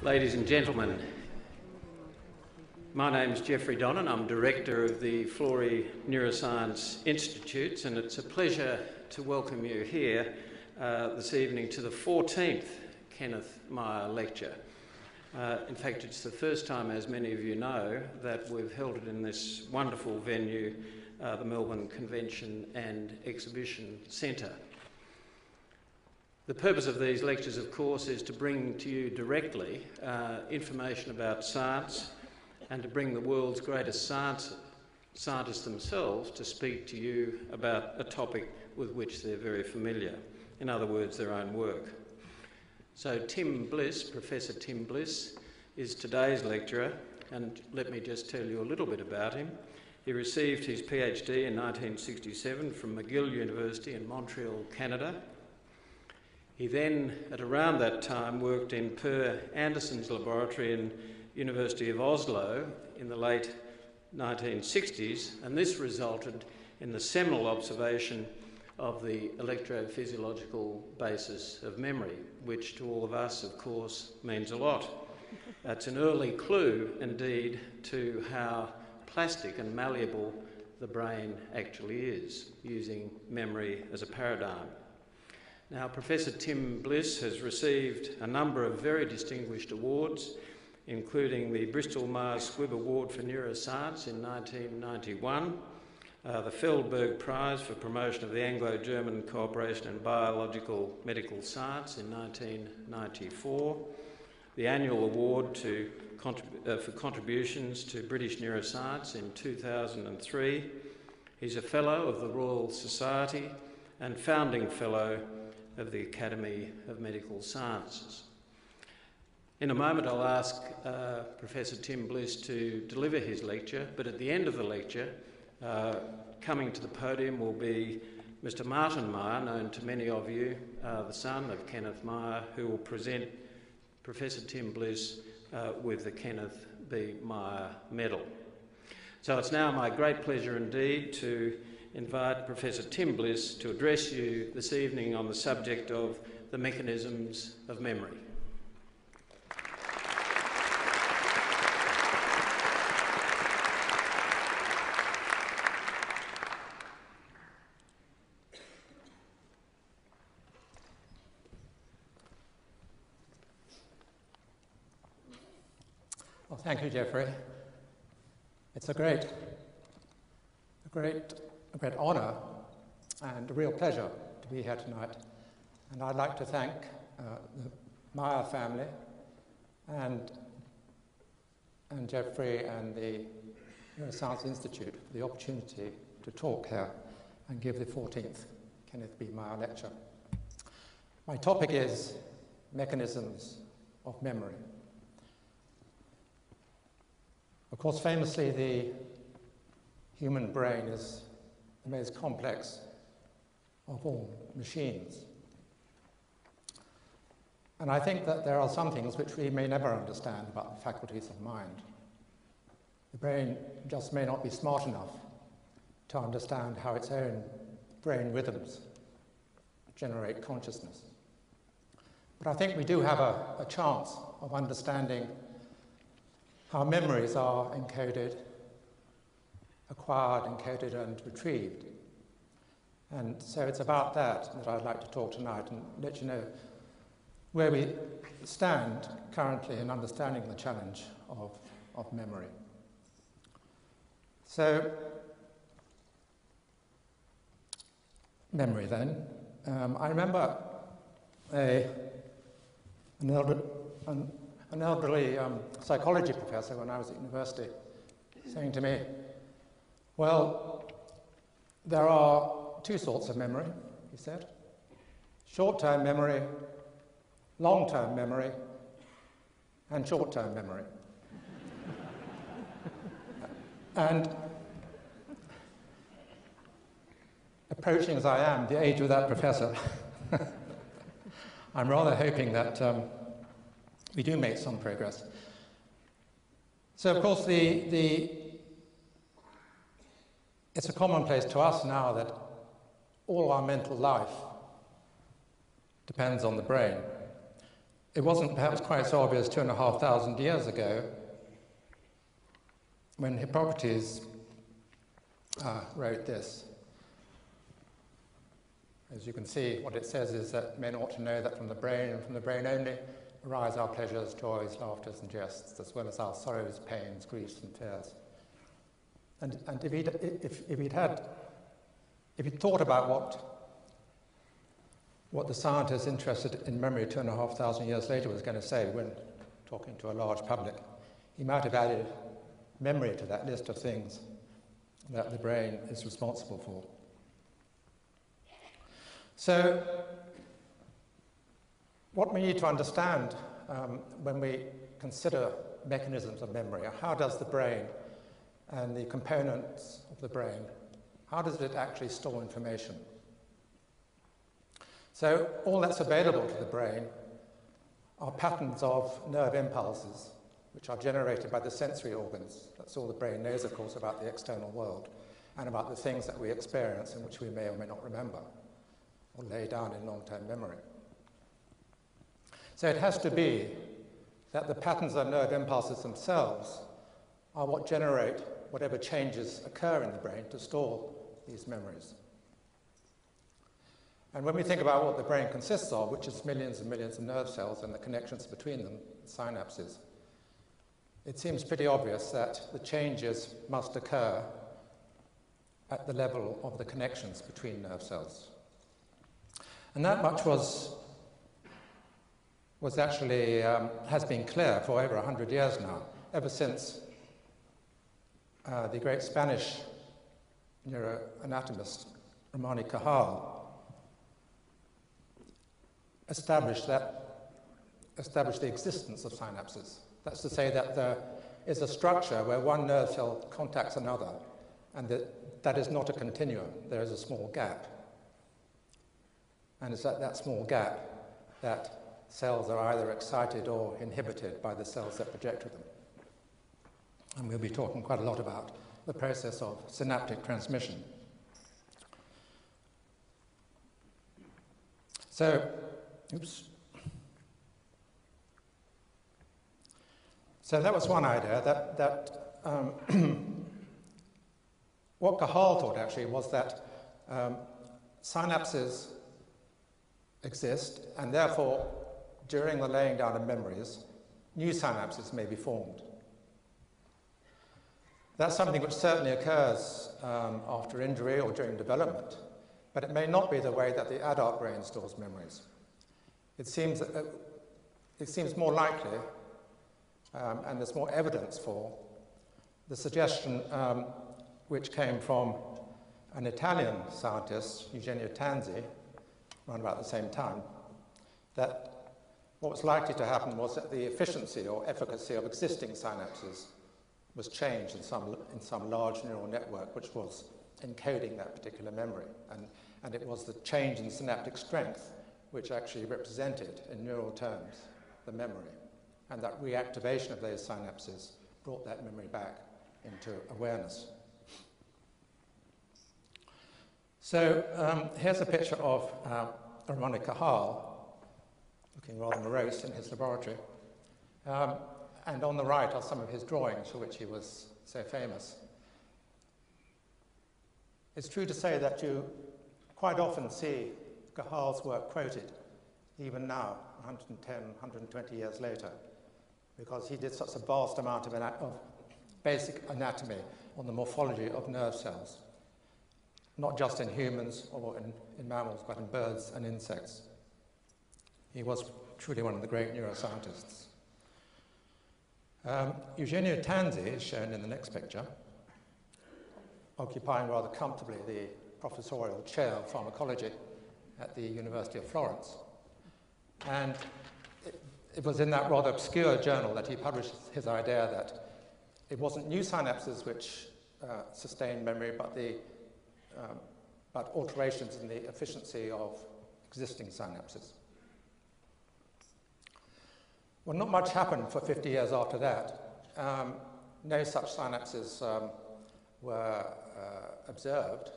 Ladies and gentlemen, my name is Geoffrey Donnan. I'm Director of the Florey Neuroscience Institutes, and it's a pleasure to welcome you here this evening to the 14th Kenneth Myer Lecture. In fact, it's the first time, as many of you know, that we've held it in this wonderful venue, the Melbourne Convention and Exhibition Centre. The purpose of these lectures, of course, is to bring to you directly information about science and to bring the world's greatest scientists themselves to speak to you about a topic with which they're very familiar. In other words, their own work. So Tim Bliss, Professor Tim Bliss, is today's lecturer, and let me just tell you a little bit about him. He received his PhD in 1967 from McGill University in Montreal, Canada. He then, at around that time, worked in Per Anderson's laboratory in University of Oslo in the late 1960s, and this resulted in the seminal observation of the electrophysiological basis of memory, which to all of us, of course, means a lot. That's an early clue, indeed, to how plastic and malleable the brain actually is, using memory as a paradigm. Now, Professor Tim Bliss has received a number of very distinguished awards, including the Bristol Myers Squibb Award for Neuroscience in 1991, the Feldberg Prize for Promotion of the Anglo-German Cooperation in Biological Medical Science in 1994, the Annual Award for Contributions to British Neuroscience in 2003. He's a Fellow of the Royal Society and Founding Fellow of the Academy of Medical Sciences. In a moment I'll ask Professor Tim Bliss to deliver his lecture, but at the end of the lecture, coming to the podium will be Mr. Martin Myer, known to many of you, the son of Kenneth Myer, who will present Professor Tim Bliss with the Kenneth B. Myer Medal. So it's now my great pleasure indeed to invite Professor Tim Bliss to address you this evening on the subject of the mechanisms of memory. Well, thank you, Geoffrey. It's a great honour and a real pleasure to be here tonight. And I'd like to thank the Myer family and Geoffrey and the Neuroscience Institute for the opportunity to talk here and give the 14th Kenneth B. Myer lecture. My topic is mechanisms of memory. Of course, famously, the human brain is the most complex of all machines. And I think that there are some things which we may never understand about the faculties of mind. The brain just may not be smart enough to understand how its own brain rhythms generate consciousness. But I think we do have a chance of understanding how memories are encoded, acquired, encoded, and retrieved. And so it's about that I'd like to talk tonight and let you know where we stand currently in understanding the challenge of memory. So, memory then. I remember an elderly psychology professor when I was at university saying to me, well, there are two sorts of memory, he said. Short-term memory, long-term memory, and short-term memory. And approaching as I am the age of that professor, I'm rather hoping that we do make some progress. So, of course, it's a commonplace to us now that all our mental life depends on the brain. it wasn't perhaps quite so obvious 2,500 years ago when Hippocrates wrote this. As you can see, what it says is that men ought to know that from the brain and from the brain only arise our pleasures, joys, laughters and jests, as well as our sorrows, pains, griefs and fears. And if he'd thought about what the scientist interested in memory 2,500 years later was going to say when talking to a large public, he might have added memory to that list of things that the brain is responsible for. So, what we need to understand when we consider mechanisms of memory are how does the brain and the components of the brain, how does it actually store information? So all that's available to the brain are patterns of nerve impulses which are generated by the sensory organs. That's all the brain knows, of course, about the external world and about the things that we experience and which we may or may not remember or lay down in long-term memory. So it has to be that the patterns of nerve impulses themselves are what generate whatever changes occur in the brain to store these memories. And when we think about what the brain consists of, which is millions and millions of nerve cells and the connections between them, synapses, it seems pretty obvious that the changes must occur at the level of the connections between nerve cells. And that much was actually, has been clear for over 100 years now, ever since the great Spanish neuroanatomist Ramon y Cajal established the existence of synapses. That's to say that there is a structure where one nerve cell contacts another, and that is not a continuum. There is a small gap. And it's at that small gap that cells are either excited or inhibited by the cells that project to them. And we'll be talking quite a lot about the process of synaptic transmission. So, So that was one idea, that what Cajal thought actually was that synapses exist, and therefore, during the laying down of memories, new synapses may be formed. That's something which certainly occurs after injury or during development, but it may not be the way that the adult brain stores memories. It seems more likely, and there's more evidence for, the suggestion which came from an Italian scientist, Eugenio Tanzi, around about the same time, that what was likely to happen was that the efficiency or efficacy of existing synapses was changed in some large neural network which was encoding that particular memory. And it was the change in synaptic strength which actually represented, in neural terms, the memory. And that reactivation of those synapses brought that memory back into awareness. So here's a picture of Ramon y Cajal, looking rather morose in his laboratory. And on the right are some of his drawings for which he was so famous. It's true to say that you quite often see Cajal's work quoted, even now, 110, 120 years later, because he did such a vast amount of basic anatomy on the morphology of nerve cells, not just in humans or in mammals, but in birds and insects. He was truly one of the great neuroscientists. Eugenio Tanzi is shown in the next picture, occupying rather comfortably the professorial chair of pharmacology at the University of Florence. And it was in that rather obscure journal that he published his idea that it wasn't new synapses which sustained memory, but alterations in the efficiency of existing synapses. Well, not much happened for 50 years after that. No such synapses were observed.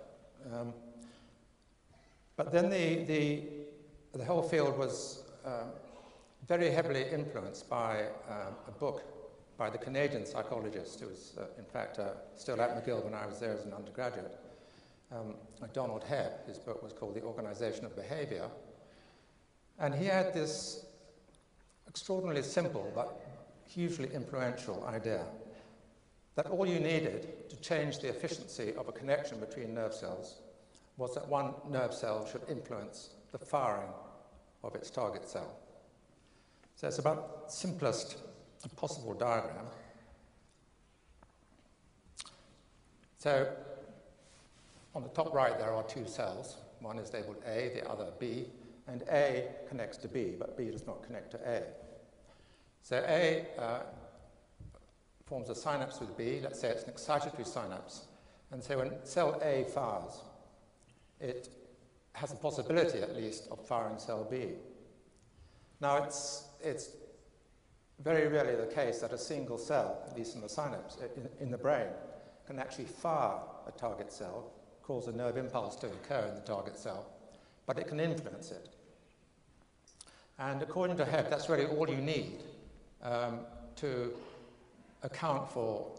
But then the whole field was very heavily influenced by a book by the Canadian psychologist who was, in fact, still at McGill when I was there as an undergraduate, Donald Hebb. His book was called The Organization of Behavior. And he had this extraordinarily simple but hugely influential idea that all you needed to change the efficiency of a connection between nerve cells was that one nerve cell should influence the firing of its target cell. So it's about the simplest possible diagram. So on the top right there are two cells. One is labeled A, the other B, and A connects to B, but B does not connect to A. So A forms a synapse with B. Let's say it's an excitatory synapse. And so when cell A fires, it has a possibility, at least, of firing cell B. Now, it's very rarely the case that a single cell, at least in the synapse, in the brain, can actually fire a target cell, cause a nerve impulse to occur in the target cell, but it can influence it. And according to Hebb, that's really all you need to account for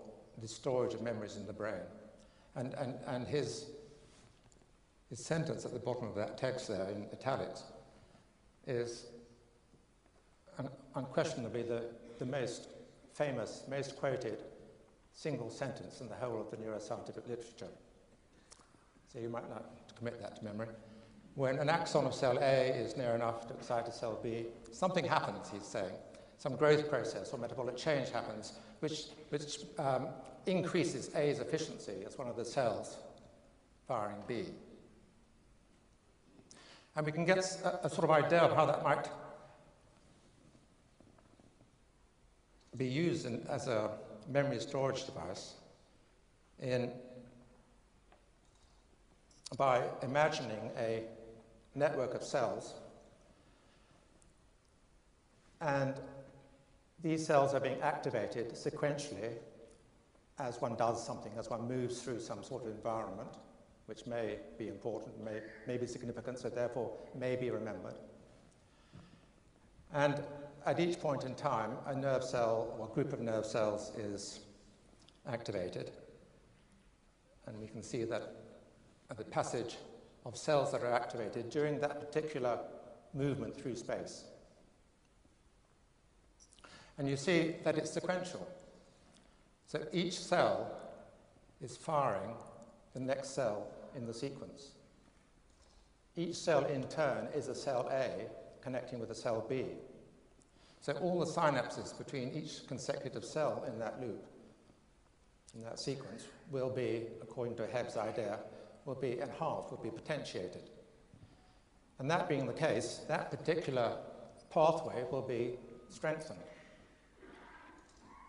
the storage of memories in the brain. And his sentence at the bottom of that text there in italics is unquestionably the most famous, most quoted single sentence in the whole of the neuroscientific literature. So you might like to commit that to memory. When an axon of cell A is near enough to excite a cell B, something happens, he's saying. Some growth process or metabolic change happens, which increases A's efficiency as one of the cells firing B. And we can get a sort of idea of how that might be used as a memory storage device by imagining a network of cells, and these cells are being activated sequentially as one does something, as one moves through some sort of environment, which may be important, may be significant, so therefore may be remembered. And at each point in time, a nerve cell or group of nerve cells is activated. And we can see that the passage of cells that are activated during that particular movement through space. And you see that it's sequential. So each cell is firing the next cell in the sequence. Each cell in turn is a cell A connecting with a cell B. So all the synapses between each consecutive cell in that loop, in that sequence, will be, according to Hebb's idea, will be enhanced, will be potentiated. And that being the case, that particular pathway will be strengthened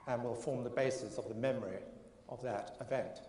and will form the basis of the memory of that event.